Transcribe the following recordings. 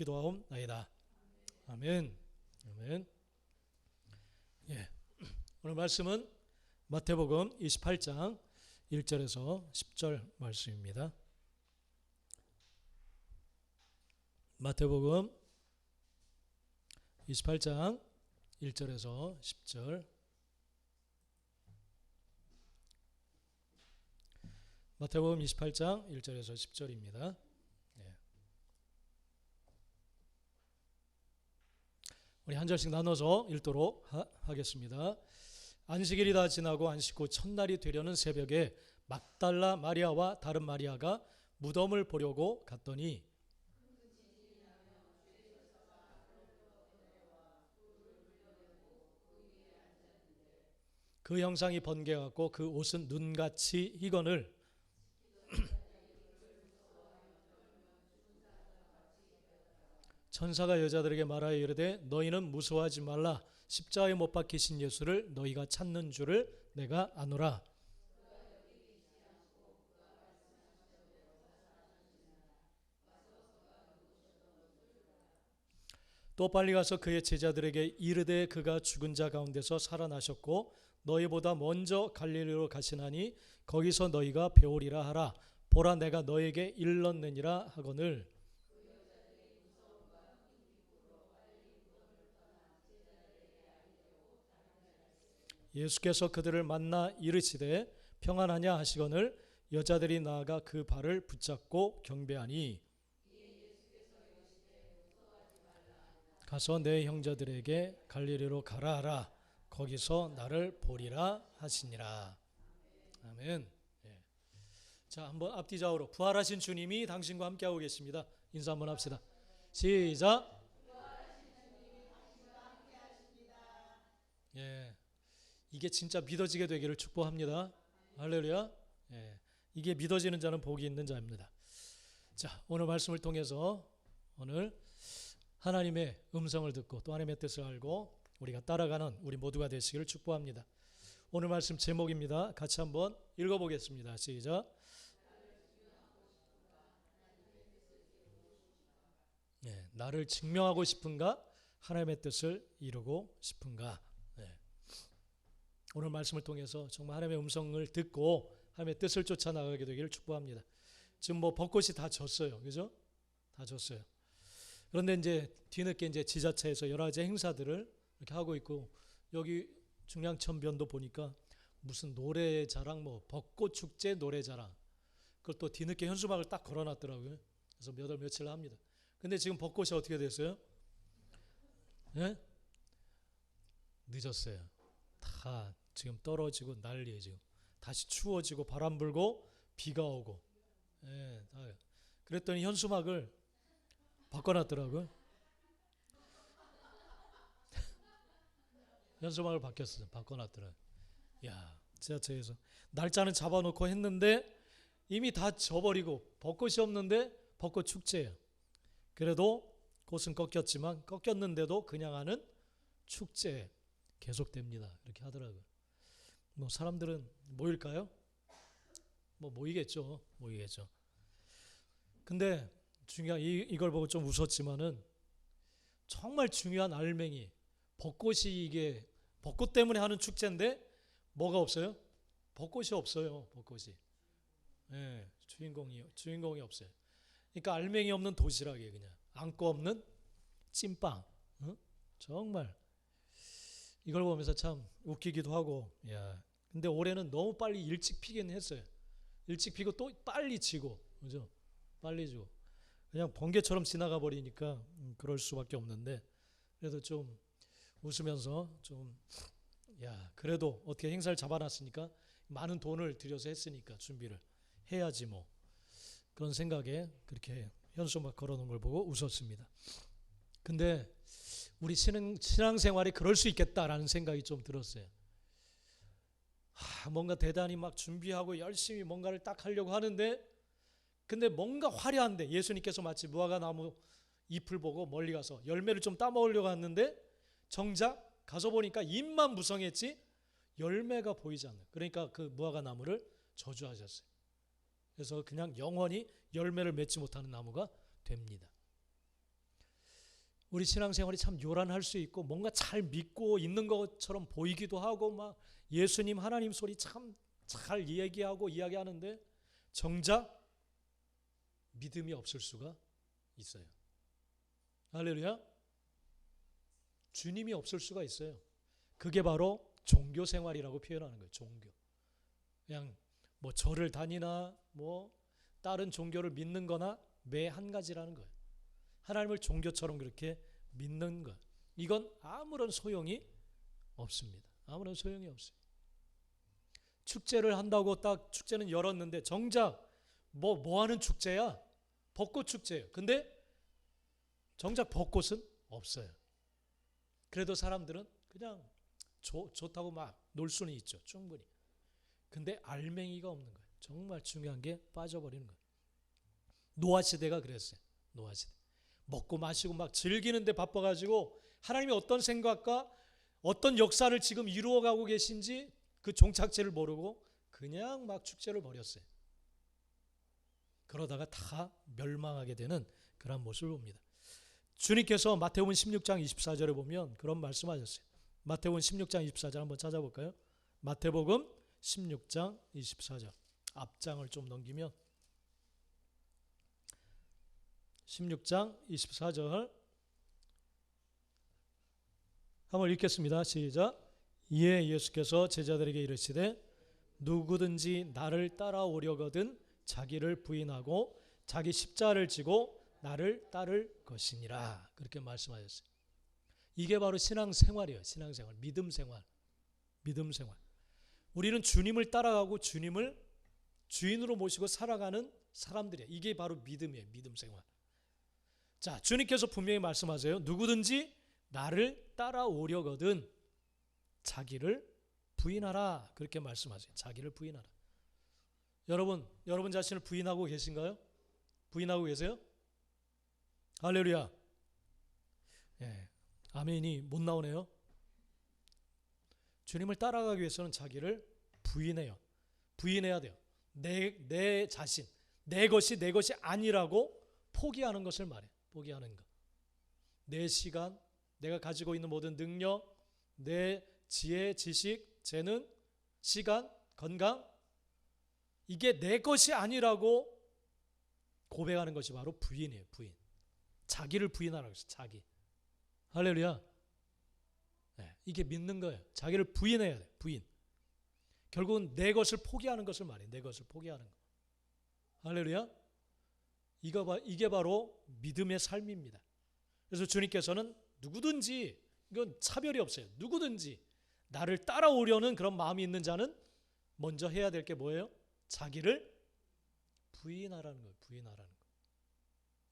기도하옵나이다. 아멘. 아멘. 예. 오늘 말씀은 마태복음 28장 1절에서 10절 말씀입니다. 마태복음 28장 1절에서 10절. 마태복음 28장 1절에서 10절입니다. 우리 한 절씩 나눠서 읽도록 하겠습니다. 안식일이 다 지나고 안식 후 첫날이 되려는 새벽에 막달라 마리아와 다른 마리아가 무덤을 보려고 갔더니 그 형상이 번개같고 그 옷은 눈같이 희건을 천사가 여자들에게 말하여 이르되 너희는 무서워하지 말라. 십자가에 못 박히신 예수를 너희가 찾는 줄을 내가 아노라. 또 빨리 가서 그의 제자들에게 이르되 그가 죽은 자 가운데서 살아나셨고 너희보다 먼저 갈릴리로 가시나니 거기서 너희가 배우리라 하라. 보라 내가 너에게 일렀느니라 하거늘. 예수께서 그들을 만나 이르시되 평안하냐 하시거늘 여자들이 나아가 그 발을 붙잡고 경배하니 가서 내 형제들에게 갈릴리로 가라 하라. 거기서 나를 보리라 하시니라. 아멘. 예. 자, 한번 앞뒤 좌우로 부활하신 주님이 당신과 함께하고 계십니다. 인사 한번 합시다. 시작. 예. 이게 진짜 믿어지게 되기를 축복합니다. 할렐루야. 예. 이게 믿어지는 자는 복이 있는 자입니다. 자, 오늘 말씀을 통해서 오늘 하나님의 음성을 듣고 또 하나님의 뜻을 알고 우리가 따라가는 우리 모두가 되시기를 축복합니다. 오늘 말씀 제목입니다. 같이 한번 읽어보겠습니다. 시작. 예, 나를 증명하고 싶은가? 하나님의 뜻을 이루고 싶은가? 예. 오늘 말씀을 통해서 정말 하나님의 음성을 듣고 하나님의 뜻을 쫓아 나가게 되기를 축복합니다. 지금 뭐 벚꽃이 다 졌어요, 그죠? 다 졌어요. 그런데 이제 뒤늦게 이제 지자체에서 여러 가지 행사들을 이렇게 하고 있고 여기 중량천변도 보니까 무슨 노래 자랑, 뭐 벚꽃 축제 노래 자랑, 그걸 또 뒤늦게 현수막을 딱 걸어놨더라고요. 그래서 몇 월 며칠 합니다. 근데 지금 벚꽃이 어떻게 됐어요? 예? 늦었어요. 다 지금 떨어지고 난리예요. 지금 다시 추워지고 바람 불고 비가 오고. 예, 그랬더니 현수막을 바꿔놨더라고요. 현수막을 바꿔놨더라고요. 야, 지하철에서 날짜는 잡아놓고 했는데 이미 다 져버리고 벚꽃이 없는데 벚꽃 축제예요. 그래도 꽃은 꺾였는데도 그냥 하는 축제 계속됩니다. 이렇게 하더라고요. 뭐 사람들은 모일까요? 뭐 모이겠죠. 근데 중요한 이걸 보고 좀 웃었지만은 정말 중요한 알맹이 벚꽃이 이게 벚꽃 때문에 하는 축제인데 뭐가 없어요? 벚꽃이 없어요. 벚꽃이. 예, 주인공이 없어요. 그러니까 알맹이 없는 도시락이에요. 그냥 안고 없는 찐빵. 어? 정말 이걸 보면서 참 웃기기도 하고. 야, 근데 올해는 너무 빨리 일찍 피긴 했어요. 일찍 피고 또 빨리 지고, 그죠? 빨리 지고 그냥 번개처럼 지나가 버리니까 그럴 수밖에 없는데 그래도 좀 웃으면서 좀 야, 그래도 어떻게 행사를 잡아놨으니까 많은 돈을 들여서 했으니까 준비를 해야지 뭐 그런 생각에 그렇게 현수막 걸어놓은 걸 보고 웃었습니다. 근데 우리 신앙생활이 그럴 수 있겠다라는 생각이 좀 들었어요. 뭔가 대단히 막 준비하고 열심히 뭔가를 딱 하려고 하는데 근데 뭔가 화려한데 예수님께서 마치 무화과나무 잎을 보고 멀리 가서 열매를 좀 따먹으려고 하는데 정작 가서 보니까 잎만 무성했지 열매가 보이지 않아요. 그러니까 그 무화과나무를 저주하셨어요. 그래서 그냥 영원히 열매를 맺지 못하는 나무가 됩니다. 우리 신앙생활이 참 요란할 수 있고 뭔가 잘 믿고 있는 것처럼 보이기도 하고 막 예수님 하나님 소리 참 잘 얘기하고 이야기하는데 정작 믿음이 없을 수가 있어요. 할렐루야. 주님이 없을 수가 있어요. 그게 바로 종교 생활이라고 표현하는 거예요. 종교. 그냥 뭐 절을 다니나 뭐 다른 종교를 믿는 거나 매 한 가지라는 거예요. 하나님을 종교처럼 그렇게 믿는 것. 이건 아무런 소용이 없습니다. 아무런 소용이 없어요. 축제를 한다고 딱 축제는 열었는데 정작 뭐 하는 축제야? 벚꽃 축제예요. 근데 정작 벚꽃은 없어요. 그래도 사람들은 그냥 좋다고 막 놀 수는 있죠. 충분히. 근데 알맹이가 없는 거예요. 정말 중요한 게 빠져버리는 거예요. 노아 시대가 그랬어요. 노아 시대. 먹고 마시고 막 즐기는데 바빠가지고 하나님이 어떤 생각과 어떤 역사를 지금 이루어가고 계신지 그 종착지를 모르고 그냥 막 축제를 벌였어요. 그러다가 다 멸망하게 되는 그런 모습을 봅니다. 주님께서 마태복음 16장 24절에 보면 그런 말씀하셨어요. 마태복음 16장 24절 한번 찾아볼까요? 마태복음 16장 24절 앞장을 좀 넘기면 16장 24절 한번 읽겠습니다. 시작. 이에 예수께서 제자들에게 이르시되 누구든지 나를 따라오려거든 자기를 부인하고 자기 십자가를 지고 나를 따를 것이니라. 그렇게 말씀하셨어요. 이게 바로 신앙생활이에요. 신앙생활, 믿음생활. 믿음생활. 우리는 주님을 따라가고 주님을 주인으로 모시고 살아가는 사람들이에요. 이게 바로 믿음이에요. 믿음생활. 자, 주님께서 분명히 말씀하세요. 누구든지 나를 따라오려거든 자기를 부인하라. 그렇게 말씀하세요. 자기를 부인하라. 여러분 자신을 부인하고 계신가요? 부인하고 계세요? 할렐루야. 예, 아멘이 못 나오네요. 주님을 따라가기 위해서는 자기를 부인해요. 부인해야 돼요. 내 자신, 내 것이 아니라고 포기하는 것을 말해요. 포기하는 것. 내 시간, 내가 가지고 있는 모든 능력, 내 지혜, 지식, 재능, 시간, 건강, 이게 내 것이 아니라고 고백하는 것이 바로 부인이에요. 부인. 자기를 부인하라고 했어요. 자기. 할렐루야. 네, 이게 믿는 거예요. 자기를 부인해야 돼요. 부인. 결국은 내 것을 포기하는 것을 말해요. 내 것을 포기하는 거. 할렐루야. 이게 바로 믿음의 삶입니다. 그래서 주님께서는 누구든지, 이건 차별이 없어요. 누구든지 나를 따라오려는 그런 마음이 있는 자는 먼저 해야 될 게 뭐예요? 자기를 부인하라는 거예요. 부인하라는 거.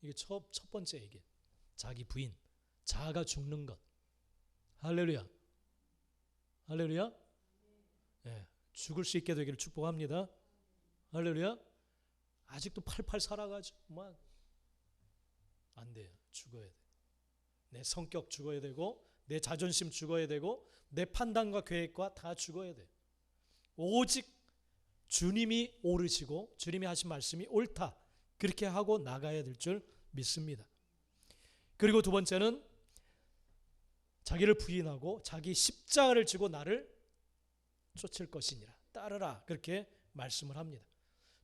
이게 첫 번째 얘기. 자기 부인. 자아가 죽는 것. 할렐루야. 할렐루야. 네, 죽을 수 있게 되기를 축복합니다. 할렐루야. 아직도 팔팔 살아가지고 막 안 돼요. 죽어야 돼. 내 성격 죽어야 되고 내 자존심 죽어야 되고 내 판단과 계획과 다 죽어야 돼. 오직 주님이 옳으시고 주님이 하신 말씀이 옳다. 그렇게 하고 나가야 될 줄 믿습니다. 그리고 두 번째는 자기를 부인하고 자기 십자가를 지고 나를 쫓을 것이니라. 따르라. 그렇게 말씀을 합니다.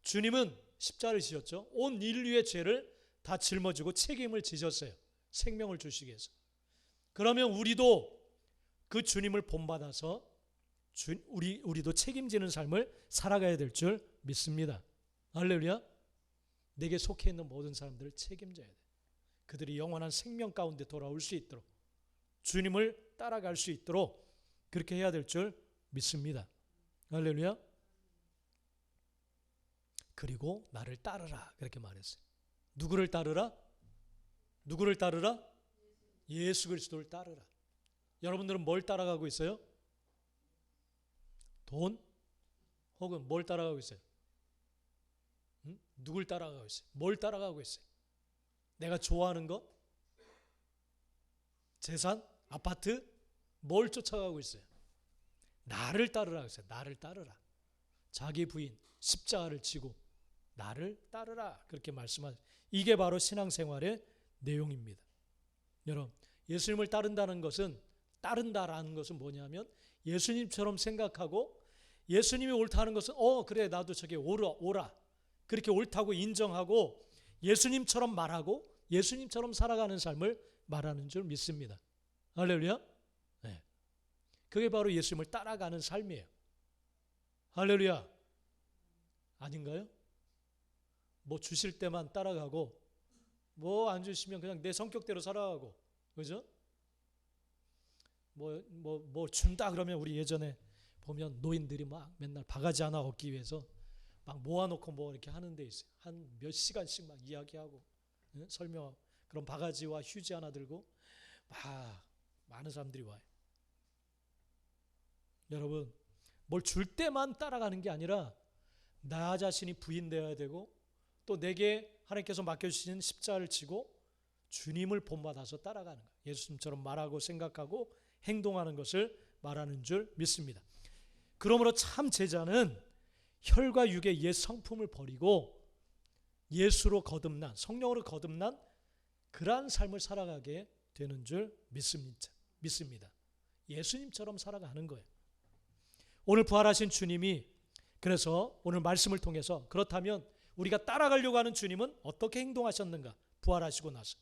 주님은 십자가를 지셨죠. 온 인류의 죄를 다 짊어지고 책임을 지셨어요. 생명을 주시기 위해서. 그러면 우리도 그 주님을 본받아서 우리도 책임지는 삶을 살아가야 될 줄 믿습니다. 할렐루야. 내게 속해 있는 모든 사람들을 책임져야 돼. 그들이 영원한 생명 가운데 돌아올 수 있도록 주님을 따라갈 수 있도록 그렇게 해야 될 줄 믿습니다. 할렐루야. 그리고 나를 따르라. 그렇게 말했어요. 누구를 따르라? 누구를 따르라? 예수 그리스도를 따르라. 여러분들은 뭘 따라가고 있어요? 돈? 혹은 뭘 따라가고 있어요? 누굴 따라가고 있어요? 뭘 따라가고 있어요? 내가 좋아하는 거? 재산? 아파트? 뭘 쫓아가고 있어요? 나를 따르라 했어요. 나를 따르라. 자기 부인 십자가를 지고 나를 따르라. 그렇게 말씀하죠. 이게 바로 신앙생활의 내용입니다. 여러분, 예수님을 따른다는 것은, 따른다라는 것은 뭐냐면 예수님처럼 생각하고 예수님이 옳다는 것은 그래 나도 저게 옳아 그렇게 옳다고 인정하고 예수님처럼 말하고 예수님처럼 살아가는 삶을 말하는 줄 믿습니다. 할렐루야. 네. 그게 바로 예수님을 따라가는 삶이에요. 할렐루야. 아닌가요? 뭐 주실 때만 따라가고 뭐 안 주시면 그냥 내 성격대로 살아가고, 그죠? 뭐 준다 그러면 우리 예전에 보면 노인들이 막 맨날 바가지 하나 얻기 위해서 막 모아놓고 뭐 이렇게 하는 데 있어요. 한 몇 시간씩 막 이야기하고 설명하고, 그런 바가지와 휴지 하나 들고 막 많은 사람들이 와요. 여러분, 뭘 줄 때만 따라가는 게 아니라 나 자신이 부인되어야 되고 또 내게 하나님께서 맡겨주신 십자가를 지고 주님을 본받아서 따라가는 거예요. 예수님처럼 말하고 생각하고 행동하는 것을 말하는 줄 믿습니다. 그러므로 참 제자는 혈과 육의 옛 성품을 버리고 예수로 거듭난, 성령으로 거듭난 그러한 삶을 살아가게 되는 줄 믿습니다. 예수님처럼 살아가는 거예요. 오늘 부활하신 주님이, 그래서 오늘 말씀을 통해서 그렇다면 우리가 따라가려고 하는 주님은 어떻게 행동하셨는가? 부활하시고 나서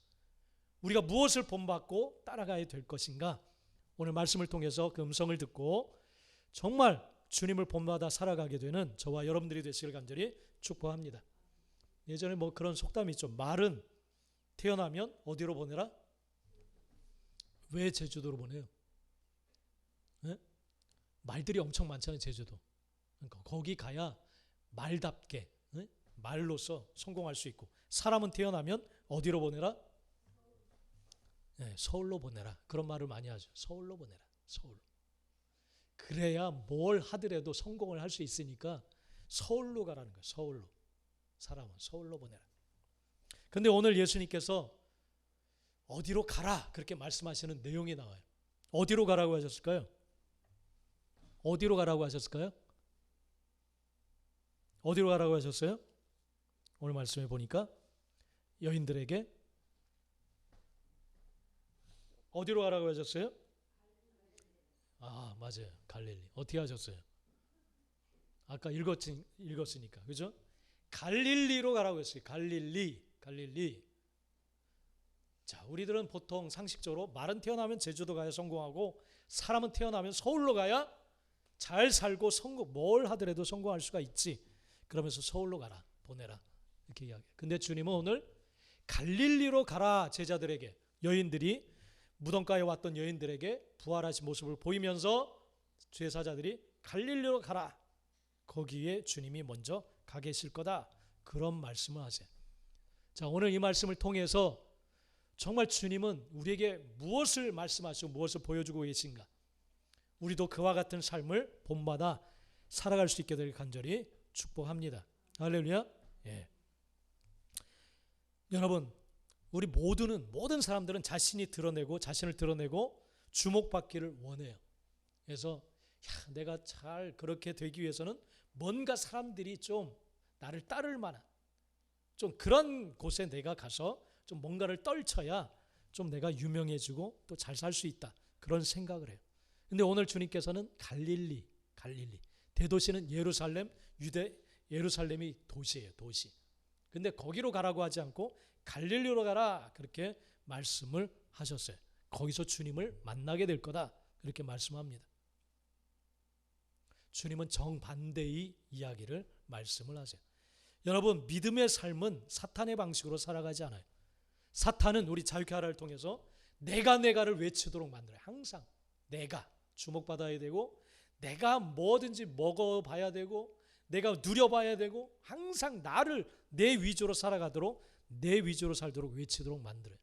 우리가 무엇을 본받고 따라가야 될 것인가? 오늘 말씀을 통해서 그 음성을 듣고 정말 주님을 본받아 살아가게 되는 저와 여러분들이 되시길 간절히 축복합니다. 예전에 뭐 그런 속담이 있죠. 말은 태어나면 어디로 보내라? 왜 제주도로 보내요? 네? 말들이 엄청 많잖아요, 제주도. 그러니까 거기 가야 말답게, 네? 말로서 성공할 수 있고, 사람은 태어나면 어디로 보내라? 네, 서울로 보내라. 그런 말을 많이 하죠. 서울로 보내라. 서울로. 그래야 뭘 하더라도 성공을 할 수 있으니까 서울로 가라는 거예요. 서울로. 사람은 서울로 보내라. 근데 오늘 예수님께서 어디로 가라 그렇게 말씀하시는 내용이 나와요. 어디로 가라고 하셨을까요? 어디로 가라고 하셨을까요? 어디로 가라고 하셨어요? 오늘 말씀해 보니까 여인들에게 어디로 가라고 하셨어요? 아, 맞아요. 갈릴리. 어떻게 하셨어요? 아까 읽었으니까. 그죠? 갈릴리로 가라고 했어요. 갈릴리. 자, 우리들은 보통 상식적으로 말은 태어나면 제주도 가야 성공하고 사람은 태어나면 서울로 가야 잘 살고 뭘 하더라도 성공할 수가 있지. 그러면서 서울로 가라. 보내라. 이렇게 이야기해요. 근데 주님은 오늘 갈릴리로 가라. 제자들에게, 여인들이 무덤가에 왔던 여인들에게 부활하신 모습을 보이면서 제사자들이 갈릴리로 가라. 거기에 주님이 먼저 가 계실 거다. 그런 말씀을 하세요. 자, 오늘 이 말씀을 통해서 정말 주님은 우리에게 무엇을 말씀하시고 무엇을 보여주고 계신가? 우리도 그와 같은 삶을 본받아 살아갈 수 있게 되길 간절히 축복합니다. 할렐루야. 예. 여러분, 우리 모든 사람들은 자신을 드러내고 주목받기를 원해요. 그래서 내가 잘 그렇게 되기 위해서는 뭔가 사람들이 좀 나를 따를 만한 좀 그런 곳에 내가 가서 좀 뭔가를 떨쳐야 좀 내가 유명해지고 또 잘 살 수 있다. 그런 생각을 해요. 근데 오늘 주님께서는 갈릴리. 대도시는 예루살렘이 도시예요, 도시. 근데 거기로 가라고 하지 않고 갈릴리로 가라. 그렇게 말씀을 하셨어요. 거기서 주님을 만나게 될 거다. 그렇게 말씀합니다. 주님은 정반대의 이야기를 말씀을 하세요. 여러분, 믿음의 삶은 사탄의 방식으로 살아가지 않아요. 사탄은 우리 자유케 하라를 통해서 내가를 외치도록 만들어요. 항상 내가 주목받아야 되고 내가 뭐든지 먹어봐야 되고 내가 누려봐야 되고 항상 나를 내 위주로 살아가도록 내 위주로 살도록 외치도록 만들어요.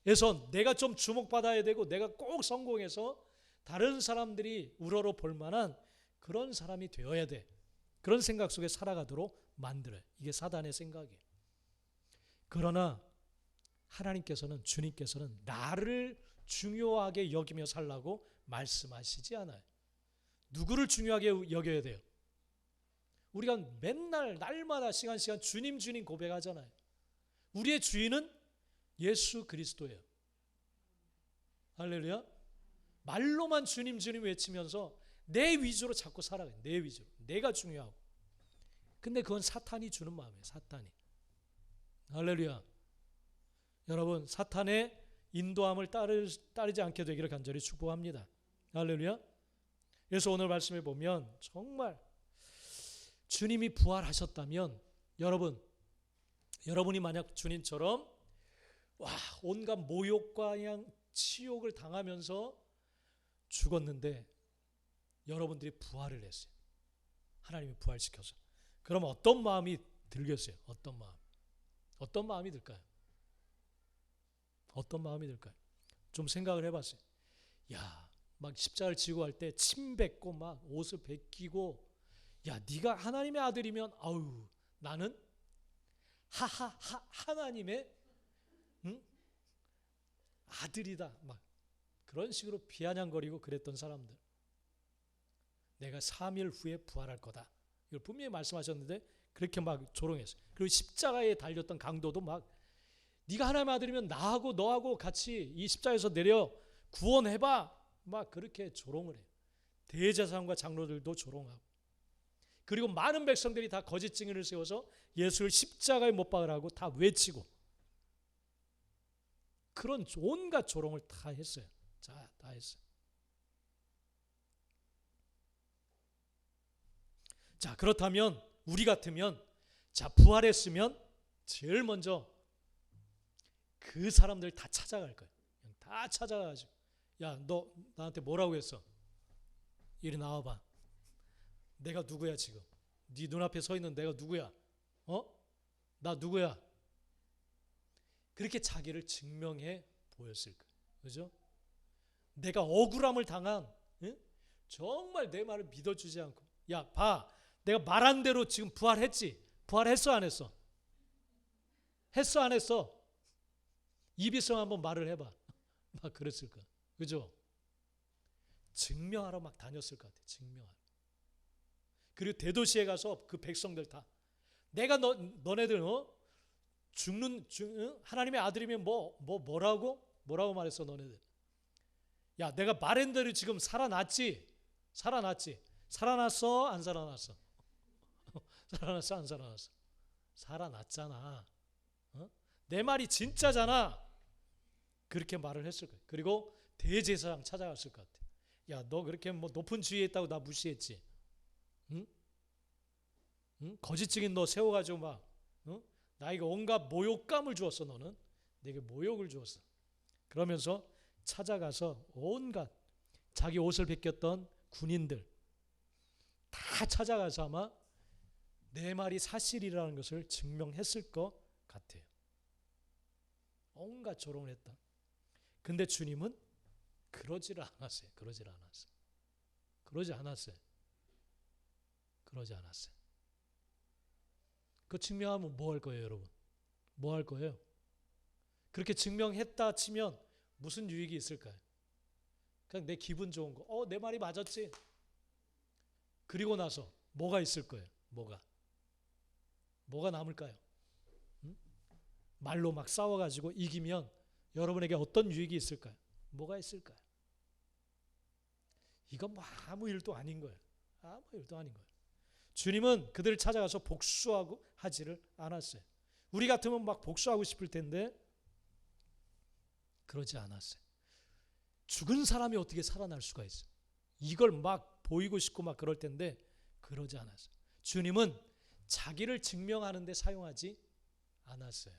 그래서 내가 좀 주목받아야 되고 내가 꼭 성공해서 다른 사람들이 우러러 볼 만한 그런 사람이 되어야 돼. 그런 생각 속에 살아가도록 만들어요. 이게 사단의 생각이에요. 그러나 하나님께서는, 주님께서는 나를 중요하게 여기며 살라고 말씀하시지 않아요. 누구를 중요하게 여겨야 돼요? 우리가 맨날 날마다 시간 주님 고백하잖아요. 우리의 주인은 예수 그리스도예요. 할렐루야. 말로만 주님 주님 외치면서 내 위주로 자꾸 살아가요. 내 위주로. 내가 중요하고. 근데 그건 사탄이 주는 마음이에요. 사탄이. 할렐루야. 여러분, 사탄의 인도함을 따르지 않게 되기를 간절히 축복합니다. 할렐루야. 그래서 오늘 말씀에 보면 정말 주님이 부활하셨다면 여러분이 만약 주님처럼 온갖 모욕과 그냥 치욕을 당하면서 죽었는데 여러분들이 부활을 했어요. 하나님이 부활시켜서. 그럼 어떤 마음이 들겠어요? 어떤 마음이 들까요? 어떤 마음이 들까요? 좀 생각을 해봤어요. 막 십자가를 지고 할 때 침 뱉고 막 옷을 벗기고, 네가 하나님의 아들이면 나는 하나님의 아들이다. 막 그런 식으로 비아냥거리고 그랬던 사람들. 내가 3일 후에 부활할 거다. 이걸 분명히 말씀하셨는데 그렇게 막 조롱했어요. 그리고 십자가에 달렸던 강도도 막 네가 하나님의 아들이면 나하고 너하고 같이 이 십자가에서 내려 구원해봐. 막 그렇게 조롱을 해요. 대제사장과 장로들도 조롱하고. 그리고 많은 백성들이 다 거짓 증인을 세워서 예수를 십자가에 못 박으라고 다 외치고. 그런 온갖 조롱을 다 했어요. 다 했어요. 그렇다면 우리 같으면 부활했으면 제일 먼저 그 사람들 다 찾아갈 거예요. 다 찾아가가지고 너 나한테 뭐라고 했어? 이리 나와봐. 내가 누구야 지금? 네 눈앞에 서 있는 내가 누구야? 나 누구야? 그렇게 자기를 증명해 보였을 거예요. 그죠? 내가 억울함을 당한, 정말 내 말을 믿어주지 않고, 봐, 내가 말한 대로 지금 부활했지? 부활했어 안 했어? 했어 안 했어? 입 있으면 한번 말을 해봐. 막 그랬을 거야. 그죠? 증명하러 막 다녔을 것 같아. 증명하러. 그리고 대도시에 가서 그 백성들 다 내가 너네들 하나님의 아들이면 뭐라고 말했어 너네들. 내가 말한 대로 지금 살아났지? 살아났어 안 살아났어? 살아났어 안 살아났어? 살아났잖아. 내 말이 진짜잖아. 그렇게 말을 했을 거야. 그리고 대제사장 찾아갔을 것 같아. 너 그렇게 높은 지위에 있다고 나 무시했지? 응? 거짓 증인 너 세워가지고 막 나에게 온갖 모욕감을 주었어. 너는 내게 모욕을 주었어. 그러면서 찾아가서 온갖 자기 옷을 벗겼던 군인들 다 찾아가서 아마 내 말이 사실이라는 것을 증명했을 것 같아요. 온갖 조롱을 했다. 근데 주님은 그러지를 않았어요. 그러지 않았어요. 그 증명하면 뭐 할 거예요, 여러분? 뭐 할 거예요? 그렇게 증명했다 치면 무슨 유익이 있을까요? 그냥 내 기분 좋은 거. 내 말이 맞았지? 그리고 나서 뭐가 있을 거예요? 뭐가 남을까요? 말로 막 싸워가지고 이기면 여러분에게 어떤 유익이 있을까요? 뭐가 있을까요? 이건 아무 일도 아닌 거예요. 주님은 그들을 찾아가서 복수하고 하지를 않았어요. 우리 같으면 막 복수하고 싶을 텐데 그러지 않았어요. 죽은 사람이 어떻게 살아날 수가 있어요? 이걸 막 보이고 싶고 막 그럴 텐데 그러지 않았어요. 주님은 자기를 증명하는 데 사용하지 않았어요.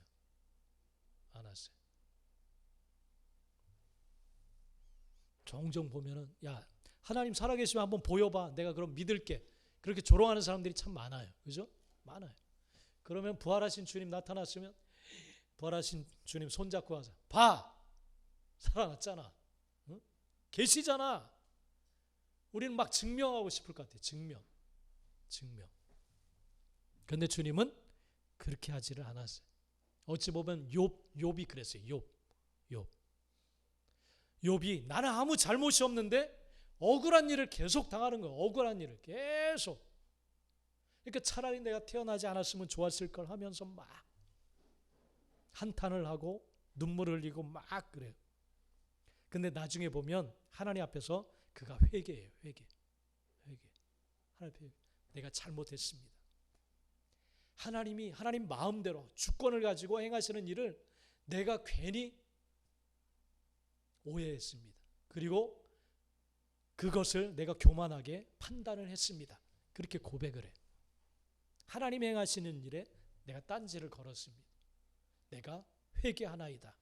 종종 보면은 하나님 살아계시면 한번 보여봐. 내가 그럼 믿을게. 그렇게 조롱하는 사람들이 참 많아요. 그죠? 많아요. 그러면 부활하신 주님 나타났으면 부활하신 주님 손잡고 가자. 봐! 살아났잖아. 계시잖아. 우리는 막 증명하고 싶을 것 같아요. 증명. 그런데 주님은 그렇게 하지를 않았어요. 어찌 보면 욥이 그랬어요. 욥이 나는 아무 잘못이 없는데 억울한 일을 계속 당하는 거예요. 억울한 일을 계속. 그러니까 차라리 내가 태어나지 않았으면 좋았을 걸 하면서 막 한탄을 하고 눈물을 흘리고 막 그래요. 근데 나중에 보면 하나님 앞에서 그가 회개해요. 회개. 하나님 앞에 내가 잘못했습니다. 하나님 마음대로 주권을 가지고 행하시는 일을 내가 괜히 오해했습니다. 그리고 그것을 내가 교만하게 판단을 했습니다. 그렇게 고백을 해. 하나님 행하시는 일에 내가 딴지를 걸었습니다. 내가 회개하나이다.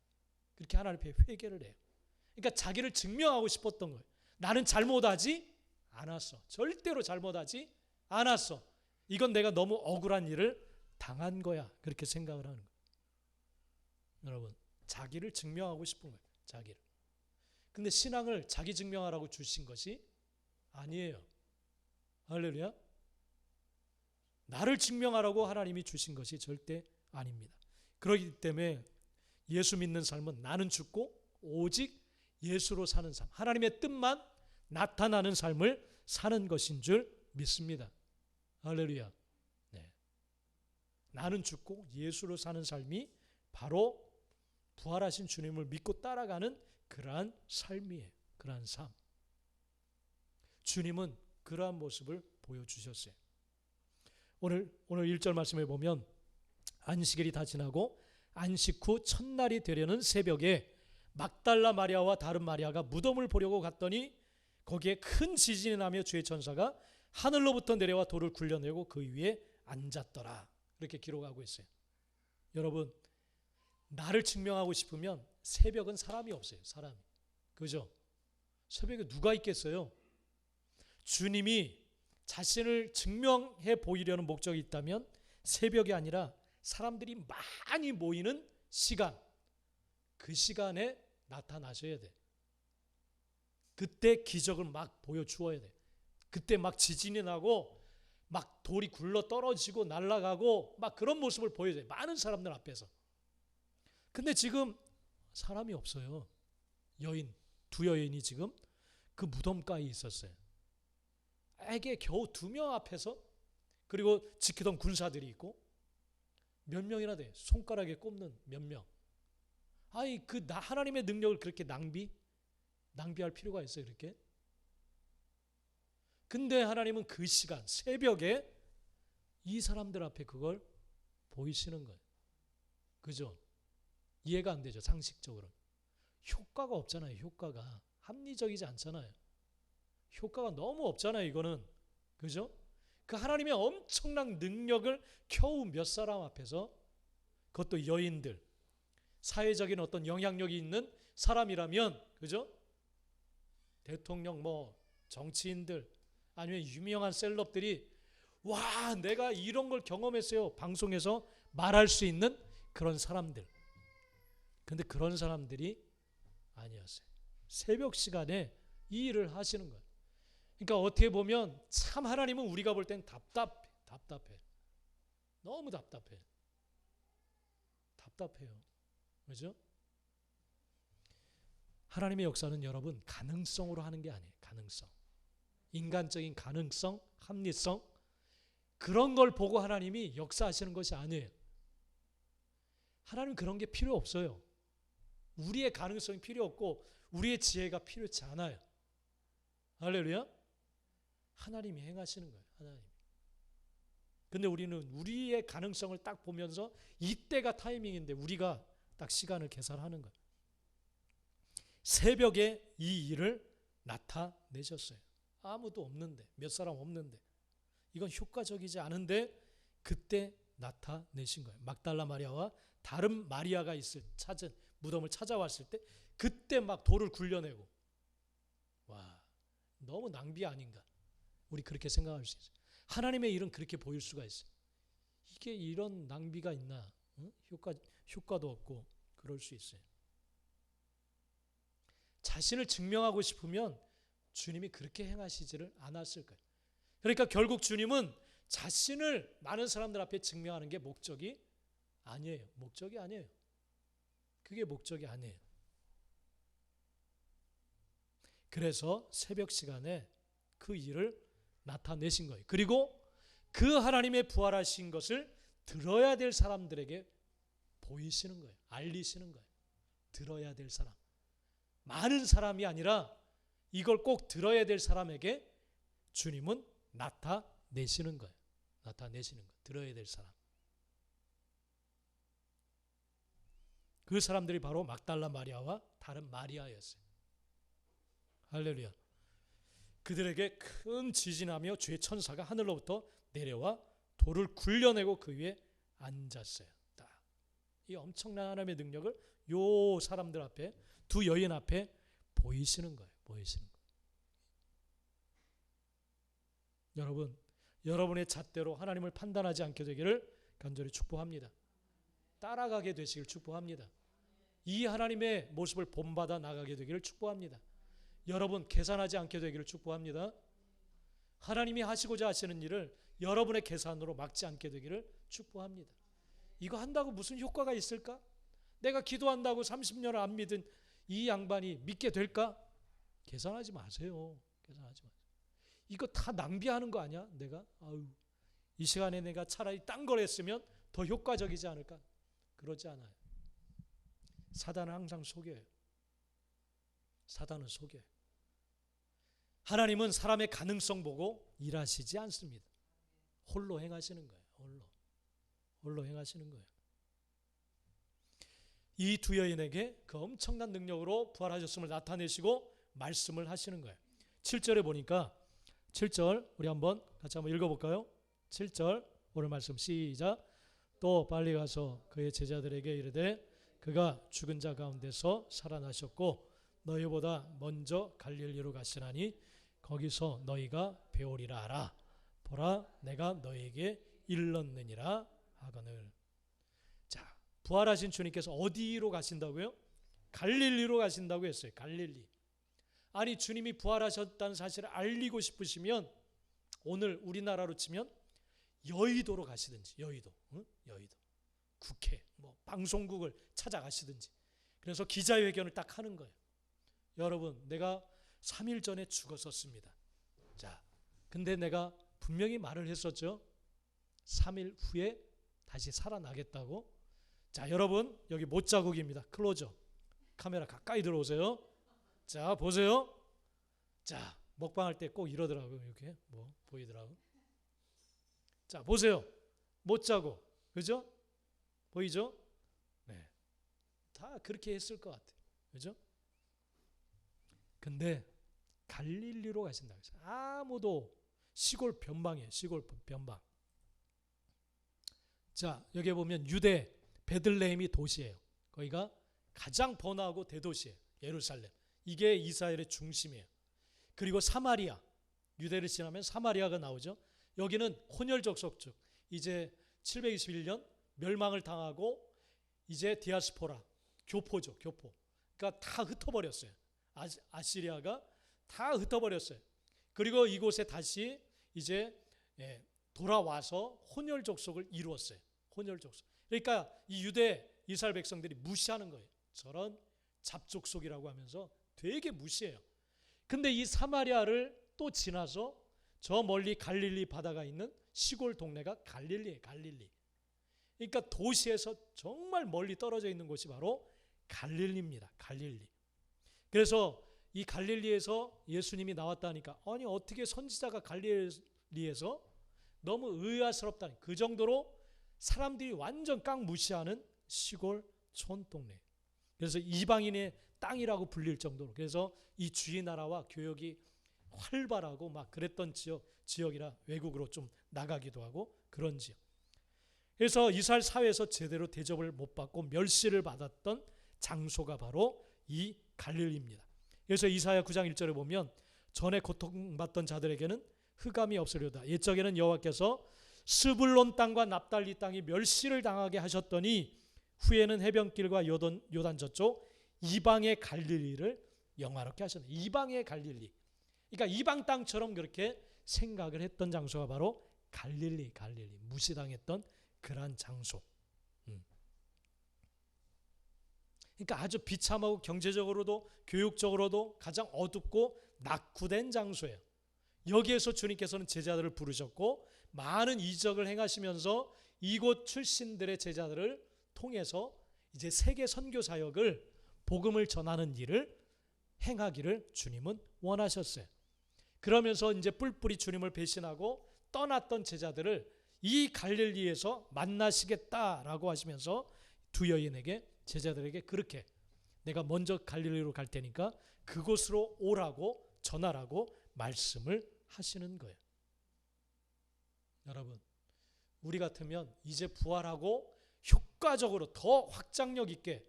그렇게 하나님 앞에 회개를 해요. 그러니까 자기를 증명하고 싶었던 거예요. 나는 잘못하지 않았어. 절대로 잘못하지 않았어. 이건 내가 너무 억울한 일을 당한 거야. 그렇게 생각을 하는 거예요. 여러분, 자기를 증명하고 싶은 거예요. 자기를. 근데 신앙을 자기 증명하라고 주신 것이 아니에요. 할렐루야. 나를 증명하라고 하나님이 주신 것이 절대 아닙니다. 그렇기 때문에 예수 믿는 삶은 나는 죽고 오직 예수로 사는 삶, 하나님의 뜻만 나타나는 삶을 사는 것인 줄 믿습니다. 할렐루야. 네. 나는 죽고 예수로 사는 삶이 바로 부활하신 주님을 믿고 따라가는 그러한 삶이에요. 그러한 삶. 주님은 그러한 모습을 보여주셨어요. 오늘 1절 말씀에 보면 안식일이 다 지나고 안식 후 첫날이 되려는 새벽에 막달라 마리아와 다른 마리아가 무덤을 보려고 갔더니 거기에 큰 지진이 나며 주의 천사가 하늘로부터 내려와 돌을 굴려내고 그 위에 앉았더라. 이렇게 기록하고 있어요. 여러분, 나를 증명하고 싶으면 새벽은 사람이 없어요. 사람이. 그죠? 새벽에 누가 있겠어요? 주님이 자신을 증명해 보이려는 목적이 있다면 새벽이 아니라 사람들이 많이 모이는 시간, 그 시간에 나타나셔야 돼. 그때 기적을 막 보여주어야 돼. 그때 막 지진이 나고 막 돌이 굴러 떨어지고 날아가고 막 그런 모습을 보여줘요. 많은 사람들 앞에서. 근데 지금 사람이 없어요. 두 여인이 지금 그 무덤가에 있었어요. 에게 겨우 2명 앞에서, 그리고 지키던 군사들이 있고 몇 명이나 돼. 손가락에 꼽는 몇 명. 아니 하나님의 능력을 그렇게 낭비할 필요가 있어요, 그렇게? 근데 하나님은 그 시간 새벽에 이 사람들 앞에 그걸 보이시는 거예요. 그죠? 이해가 안 되죠, 상식적으로. 효과가 없잖아요. 효과가 합리적이지 않잖아요. 효과가 너무 없잖아요, 이거는. 그죠? 그 하나님의 엄청난 능력을 겨우 몇 사람 앞에서, 그것도 여인들, 사회적인 어떤 영향력이 있는 사람이라면, 그죠? 대통령, 정치인들, 아니면 유명한 셀럽들이 와, 내가 이런 걸 경험했어요, 방송에서 말할 수 있는 그런 사람들. 근데 그런 사람들이 아니었어요. 새벽 시간에 이 일을 하시는 거예요. 그러니까 어떻게 보면 참 하나님은 우리가 볼 땐 답답해. 너무 답답해요. 그렇죠? 하나님의 역사는 여러분 가능성으로 하는 게 아니에요. 가능성. 인간적인 가능성, 합리성, 그런 걸 보고 하나님이 역사하시는 것이 아니에요. 하나님은 그런 게 필요 없어요. 우리의 가능성이 필요 없고 우리의 지혜가 필요치 않아요. 할렐루야. 하나님이 행하시는 거예요. 하나님. 근데 우리는 우리의 가능성을 딱 보면서 이때가 타이밍인데 우리가 딱 시간을 계산하는 거예요. 새벽에 이 일을 나타내셨어요. 아무도 없는데, 몇 사람 없는데, 이건 효과적이지 않은데 그때 나타내신 거예요. 막달라 마리아와 다른 마리아가 찾은 무덤을 찾아왔을 때 그때 막 돌을 굴려내고, 와, 너무 낭비 아닌가? 우리 그렇게 생각할 수 있어요. 하나님의 일은 그렇게 보일 수가 있어요. 이게 이런 낭비가 있나? 응? 효과도 없고 그럴 수 있어요. 자신을 증명하고 싶으면 주님이 그렇게 행하시지를 않았을 거예요. 그러니까 결국 주님은 자신을 많은 사람들 앞에 증명하는 게 목적이 아니에요. 목적이 아니에요. 그게 목적이 아니에요. 그래서 새벽 시간에 그 일을 나타내신 거예요. 그리고 그 하나님의 부활하신 것을 들어야 될 사람들에게 보이시는 거예요. 알리시는 거예요. 들어야 될 사람. 아는 사람이 아니라 이걸 꼭 들어야 될 사람에게 주님은 나타내시는 거예요. 나타내시는 거예요. 들어야 될 사람. 그 사람들이 바로 막달라 마리아와 다른 마리아였어요. 할렐루야. 그들에게 큰 지진하며 주의 천사가 하늘로부터 내려와 돌을 굴려내고 그 위에 앉았어요. 이 엄청난 하나님의 능력을 요 사람들 앞에, 두 여인 앞에 보이시는 거예요. 보이시는 거예요. 여러분, 여러분의 잣대로 하나님을 판단하지 않게 되기를 간절히 축복합니다. 따라가게 되시길 축복합니다. 이 하나님의 모습을 본받아 나가게 되기를 축복합니다. 여러분, 계산하지 않게 되기를 축복합니다. 하나님이 하시고자 하시는 일을 여러분의 계산으로 막지 않게 되기를 축복합니다. 이거 한다고 무슨 효과가 있을까? 내가 기도한다고 30년을 안 믿은 이 양반이 믿게 될까? 계산하지 마세요. 계산하지 마세요. 이거 다 낭비하는 거 아니야? 내가 이 시간에 내가 차라리 딴 걸 했으면 더 효과적이지 않을까? 그러지 않아요. 사단은 항상 속여요. 사단은 속여요. 하나님은 사람의 가능성 보고 일하시지 않습니다. 홀로 행하시는 거예요. 홀로 행하시는 거예요. 이 두 여인에게 그 엄청난 능력으로 부활하셨음을 나타내시고 말씀을 하시는 거예요. 7절에 보니까 7절 우리 같이 한번 읽어볼까요? 7절 오늘 말씀 시작. 또 빨리 가서 그의 제자들에게 이르되 그가 죽은 자 가운데서 살아나셨고 너희보다 먼저 갈릴리로 가시나니 거기서 너희가 배우리라 하라. 보라 내가 너희에게 일렀느니라 하거늘. 자, 부활하신 주님께서 어디로 가신다고요? 갈릴리로 가신다고 했어요. 갈릴리. 아니, 주님이 부활하셨다는 사실을 알리고 싶으시면 오늘 우리나라로 치면 여의도로 가시든지, 여의도, 여의도, 국회, 방송국을 찾아가시든지. 그래서 기자회견을 딱 하는 거예요. 여러분, 내가 3일 전에 죽었었습니다. 자, 근데 내가 분명히 말을 했었죠. 3일 후에 다시 살아나겠다고. 자, 여러분, 여기 못자국입니다. 클로즈업. 카메라 가까이 들어오세요. 자, 보세요. 자, 먹방할 때 꼭 이러더라고요. 이렇게 보이더라고요. 자, 보세요. 못자국. 그죠? 보이죠? 네. 다 그렇게 했을 것 같아요. 그죠? 근데 갈릴리로 가신다고 했어요. 아무도 시골 변방이에요. 시골 변방. 자, 여기 보면 유대 베들레헴이 도시예요. 거기가 가장 번화하고 대도시예요. 예루살렘. 이게 이스라엘의 중심이에요. 그리고 사마리아. 유대를 지나면 사마리아가 나오죠. 여기는 혼혈적 속주. 이제 721년 멸망을 당하고 이제 디아스포라, 교포죠. 교포. 그러니까 다 흩어버렸어요. 아시리아가 다 흩어버렸어요. 그리고 이곳에 다시 이제 돌아와서 혼혈 족속을 이루었어요. 혼혈 족속. 그러니까 이 유대 이스라엘 백성들이 무시하는 거예요. 저런 잡족속이라고 하면서 되게 무시해요. 근데 이 사마리아를 또 지나서 저 멀리 갈릴리 바다가 있는 시골 동네가 갈릴리예요. 갈릴리. 그러니까 도시에서 정말 멀리 떨어져 있는 곳이 바로 갈릴리입니다. 갈릴리. 그래서 이 갈릴리에서 예수님이 나왔다니까 아니 어떻게 선지자가 갈릴리에서 너무 의아스럽다니 그 정도로 사람들이 완전 깡 무시하는 시골 촌동네. 그래서 이방인의 땅이라고 불릴 정도로 그래서 이 주의 나라와 교역이 활발하고 막 그랬던 지역이라 외국으로 좀 나가기도 하고 그런 지역. 그래서 이스라엘 사회에서 제대로 대접을 못 받고 멸시를 받았던 장소가 바로 이 갈릴리입니다. 그래서 이사야 9장 1절에 보면 전에 고통받던 자들에게는 흑암이 없으려다. 옛적에는 여호와께서 스불론 땅과 납달리 땅이 멸시를 당하게 하셨더니 후에는 해변길과 요단 저쪽 이방의 갈릴리를 영화롭게 하셨네. 이방의 갈릴리. 그러니까 이방 땅처럼 그렇게 생각을 했던 장소가 바로 갈릴리. 무시당했던 그러한 장소. 그러니까 아주 비참하고 경제적으로도 교육적으로도 가장 어둡고 낙후된 장소예요. 여기에서 주님께서는 제자들을 부르셨고 많은 이적을 행하시면서 이곳 출신들의 제자들을 통해서 이제 세계 선교 사역을 복음을 전하는 일을 행하기를 주님은 원하셨어요. 그러면서 이제 뿔뿔이 주님을 배신하고 떠났던 제자들을 이 갈릴리에서 만나시겠다라고 하시면서 두 여인에게, 제자들에게 그렇게 내가 먼저 갈릴리로 갈 테니까 그곳으로 오라고 전하라고 말씀을 하시는 거예요. 여러분, 우리 같으면 이제 부활하고 효과적으로 더 확장력 있게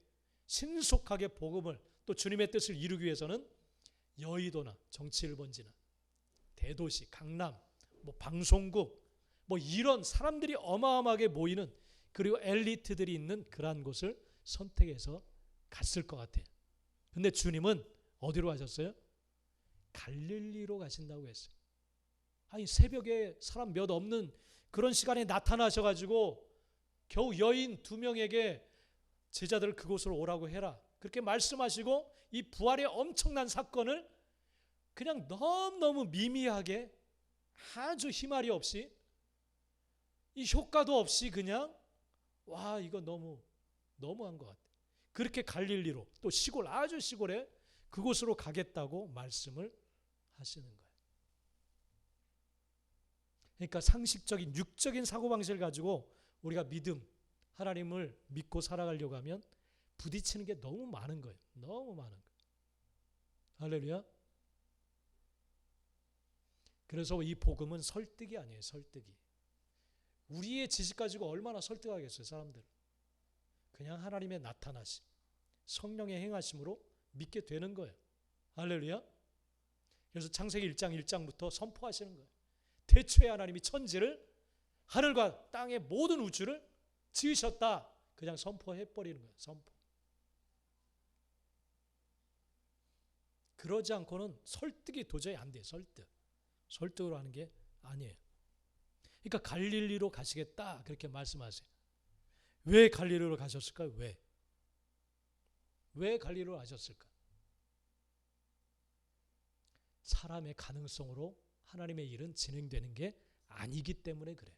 신속하게 복음을, 또 주님의 뜻을 이루기 위해서는 여의도나 정치 1번지나 대도시, 강남, 방송국, 이런 사람들이 어마어마하게 모이는, 그리고 엘리트들이 있는 그러한 곳을 선택해서 갔을 것 같아요. 근데 주님은 어디로 가셨어요? 갈릴리로 가신다고 했어요. 아니, 새벽에 사람 몇 없는 그런 시간에 나타나셔가지고 겨우 여인 2명에게 제자들을 그곳으로 오라고 해라, 그렇게 말씀하시고 이 부활의 엄청난 사건을 그냥 너무너무 미미하게, 아주 희말이 없이, 이 효과도 없이 그냥 이거 너무한 것 같아. 그렇게 갈릴리로, 또 시골, 아주 시골에 그곳으로 가겠다고 말씀을 하시는 거예요. 그러니까 상식적인 육적인 사고방식을 가지고 우리가 믿음, 하나님을 믿고 살아가려고 하면 부딪히는 게 너무 많은 거예요. 너무 많은 거예요. 할렐루야. 그래서 이 복음은 설득이 아니에요. 설득이. 우리의 지식 가지고 얼마나 설득하겠어요, 사람들. 그냥 하나님의 나타나심, 성령의 행하심으로 믿게 되는 거예요. 할렐루야. 그래서 창세기 1장 1장부터 선포하시는 거예요. 태초에 하나님이 천지를, 하늘과 땅의 모든 우주를 지으셨다. 그냥 선포해버리는 거예요. 선포. 그러지 않고는 설득이 도저히 안 돼요. 설득으로 하는 게 아니에요. 그러니까 갈릴리로 가시겠다 그렇게 말씀하세요. 왜 갈릴리로 가셨을까요? 왜 갈릴리로 가셨을까? 사람의 가능성으로 하나님의 일은 진행되는 게 아니기 때문에 그래.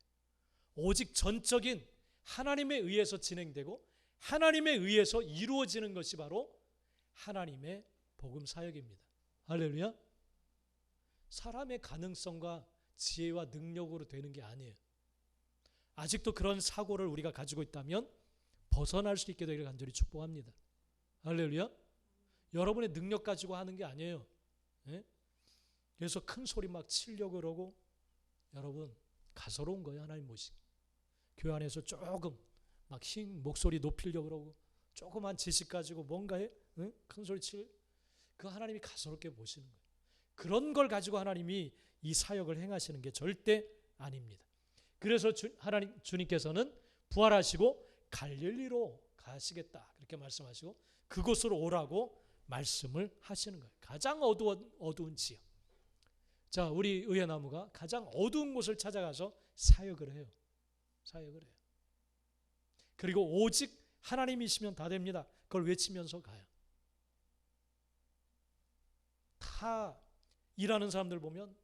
오직 전적인 하나님에 의해서 진행되고 하나님에 의해서 이루어지는 것이 바로 하나님의 복음 사역입니다. 할렐루야. 사람의 가능성과 지혜와 능력으로 되는 게 아니에요. 아직도 그런 사고를 우리가 가지고 있다면 벗어날 수 있게 되기를 간절히 축복합니다. 할렐루야. 여러분의 능력 가지고 하는 게 아니에요. 네? 그래서 큰 소리 막 치려고 그러고, 여러분 가소로운 거예요. 하나님 모시기. 교회 안에서 조금 막 목소리 높이려고 그러고, 조그만 지식 가지고 뭔가에 큰 소리 칠, 그 하나님이 가소롭게 보시는 거예요. 그런 걸 가지고 하나님이 이 사역을 행하시는 게 절대 아닙니다. 그래서 주님께서는 부활하시고 갈릴리로 가시겠다 그렇게 말씀하시고 그곳으로 오라고 말씀을 하시는 거예요. 가장 어두운 지역. 자, 우리 의회나무가 가장 어두운 곳을 찾아가서 사역을 해요. 그리고 오직 하나님이시면 다 됩니다. 그걸 외치면서 가요. 다 일하는 사람들 보면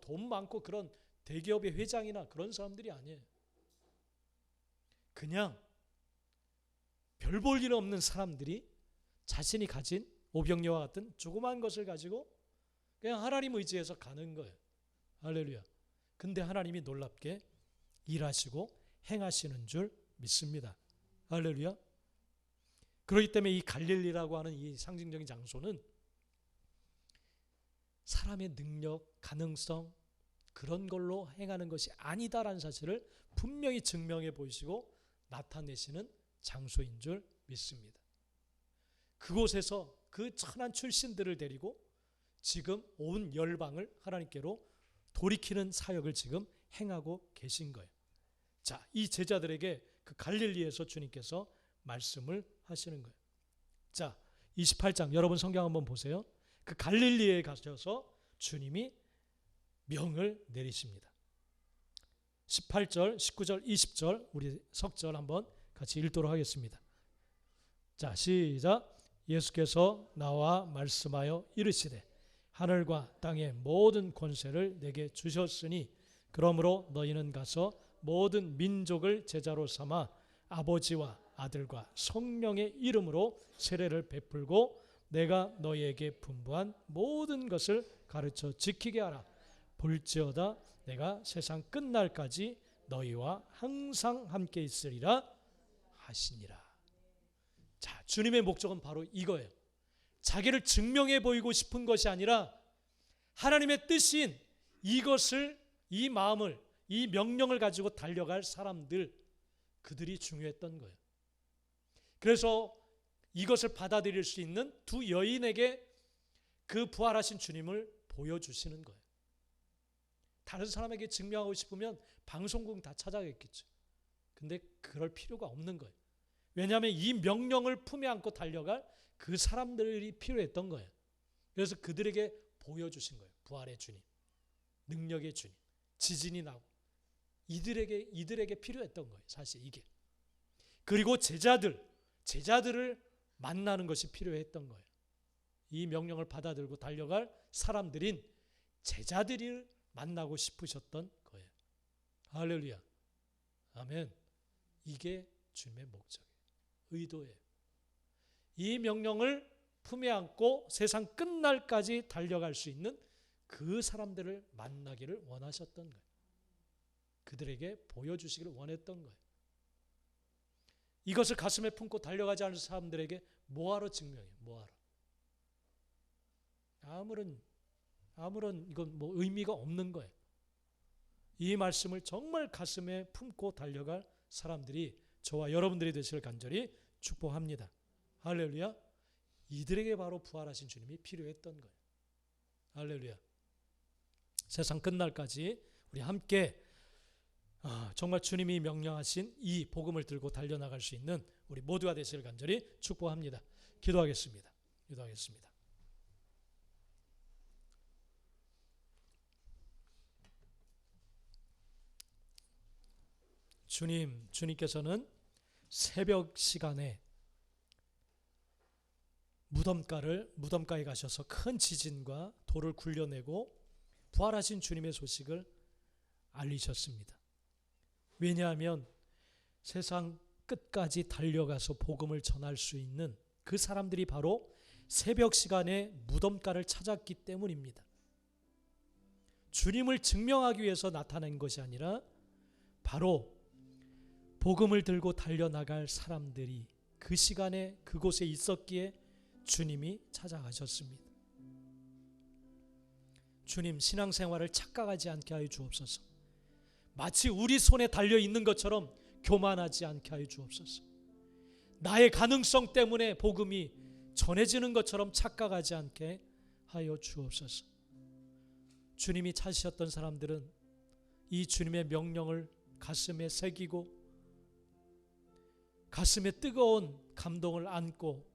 돈 많고 그런 대기업의 회장이나 그런 사람들이 아니에요. 그냥 별 볼 일 없는 사람들이 자신이 가진 오병이와 같은 조그만 것을 가지고 그냥 하나님 의지해서 가는 거예요. 할렐루야. 근데 하나님이 놀랍게 일하시고 행하시는 줄 믿습니다. 할렐루야. 그렇기 때문에 이 갈릴리라고 하는 이 상징적인 장소는 사람의 능력, 가능성 그런 걸로 행하는 것이 아니다라는 사실을 분명히 증명해 보이시고 나타내시는 장소인 줄 믿습니다. 그곳에서 그 천한 출신들을 데리고 지금 온 열방을 하나님께로 돌이키는 사역을 지금 행하고 계신 거예요. 자, 이 제자들에게 그 갈릴리에서 주님께서 말씀을 하시는 거예요. 자, 28장 여러분 성경 한번 보세요. 그 갈릴리에 가셔서 주님이 명을 내리십니다. 18절, 19절, 20절 우리 석절 한번 같이 읽도록 하겠습니다. 자, 시작. 예수께서 나와 말씀하여 이르시되 하늘과 땅의 모든 권세를 내게 주셨으니 그러므로 너희는 가서 모든 민족을 제자로 삼아 아버지와 아들과 성령의 이름으로 세례를 베풀고 내가 너희에게 분부한 모든 것을 가르쳐 지키게 하라. 볼지어다 내가 세상 끝날까지 너희와 항상 함께 있으리라 하시니라. 자, 주님의 목적은 바로 이거예요. 자기를 증명해 보이고 싶은 것이 아니라 하나님의 뜻인 이것을, 이 마음을, 이 명령을 가지고 달려갈 사람들, 그들이 중요했던 거예요. 그래서 이것을 받아들일 수 있는 두 여인에게 그 부활하신 주님을 보여주시는 거예요. 다른 사람에게 증명하고 싶으면 방송국 다 찾아갔겠죠. 근데 그럴 필요가 없는 거예요. 왜냐하면 이 명령을 품에 안고 달려갈 그 사람들이 필요했던 거예요. 그래서 그들에게 보여주신 거예요. 부활의 주님, 능력의 주님, 지진이 나고 이들에게 필요했던 거예요. 사실 이게. 그리고 제자들을 만나는 것이 필요했던 거예요. 이 명령을 받아들고 달려갈 사람들인 제자들을 만나고 싶으셨던 거예요. 할렐루야. 아멘. 이게 주님의 목적이에요. 의도예요. 이 명령을 품에 안고 세상 끝날까지 달려갈 수 있는 그 사람들을 만나기를 원하셨던 거예요. 그들에게 보여주시기를 원했던 거예요. 이것을 가슴에 품고 달려가지 않은 사람들에게 뭐하러 증명해요? 뭐하러? 아무런 이건 뭐 의미가 없는 거예요. 이 말씀을 정말 가슴에 품고 달려갈 사람들이 저와 여러분들이 되시길 간절히 축복합니다. 할렐루야. 이들에게 바로 부활하신 주님이 필요했던 거예요. 할렐루야. 세상 끝날까지 우리 함께 정말 주님이 명령하신 이 복음을 들고 달려나갈 수 있는 우리 모두가 되시길 간절히 축복합니다. 기도하겠습니다. 주님께서는 새벽 시간에 무덤가에 가셔서 큰 지진과 돌을 굴려내고 부활하신 주님의 소식을 알리셨습니다. 왜냐하면 세상 끝까지 달려가서 복음을 전할 수 있는 그 사람들이 바로 새벽 시간에 무덤가를 찾았기 때문입니다. 주님을 증명하기 위해서 나타난 것이 아니라 바로 복음을 들고 달려나갈 사람들이 그 시간에 그곳에 있었기에 주님이 찾아가셨습니다. 주님, 신앙생활을 착각하지 않게 하여 주옵소서. 마치 우리 손에 달려있는 것처럼 교만하지 않게 하여 주옵소서. 나의 가능성 때문에 복음이 전해지는 것처럼 착각하지 않게 하여 주옵소서. 주님이 찾으셨던 사람들은 이 주님의 명령을 가슴에 새기고 가슴에 뜨거운 감동을 안고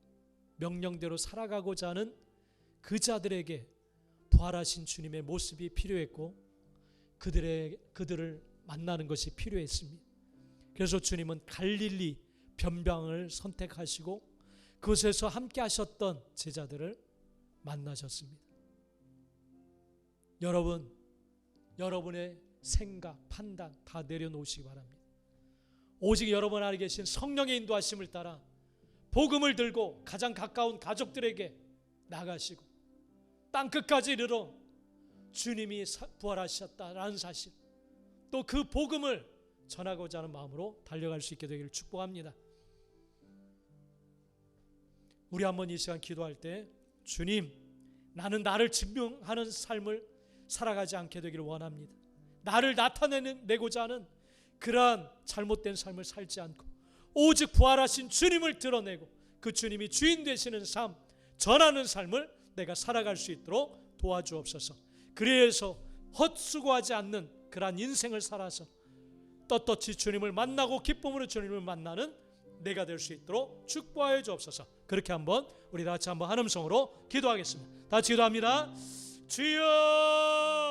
명령대로 살아가고자 하는 그 자들에게 부활하신 주님의 모습이 필요했고 그들을 만나는 것이 필요했습니다. 그래서 주님은 갈릴리 변방을 선택하시고 그곳에서 함께 하셨던 제자들을 만나셨습니다. 여러분의 생각, 판단 다 내려놓으시기 바랍니다. 오직 여러분 안에 계신 성령의 인도하심을 따라 복음을 들고 가장 가까운 가족들에게 나가시고 땅끝까지 이르러 주님이 부활하셨다라는 사실, 또 그 복음을 전하고자 하는 마음으로 달려갈 수 있게 되기를 축복합니다. 우리 한번 이 시간 기도할 때, 주님, 나는 나를 증명하는 삶을 살아가지 않게 되기를 원합니다. 나를 나타내고자 하는 그러한 잘못된 삶을 살지 않고 오직 부활하신 주님을 드러내고 그 주님이 주인 되시는 삶, 전하는 삶을 내가 살아갈 수 있도록 도와주옵소서. 그래서 헛수고하지 않는 그러한 인생을 살아서 떳떳이 주님을 만나고 기쁨으로 주님을 만나는 내가 될 수 있도록 축복하여 주옵소서. 그렇게 한번 우리 다 같이 한번 한 음성으로 기도하겠습니다. 다 같이 기도합니다. 주여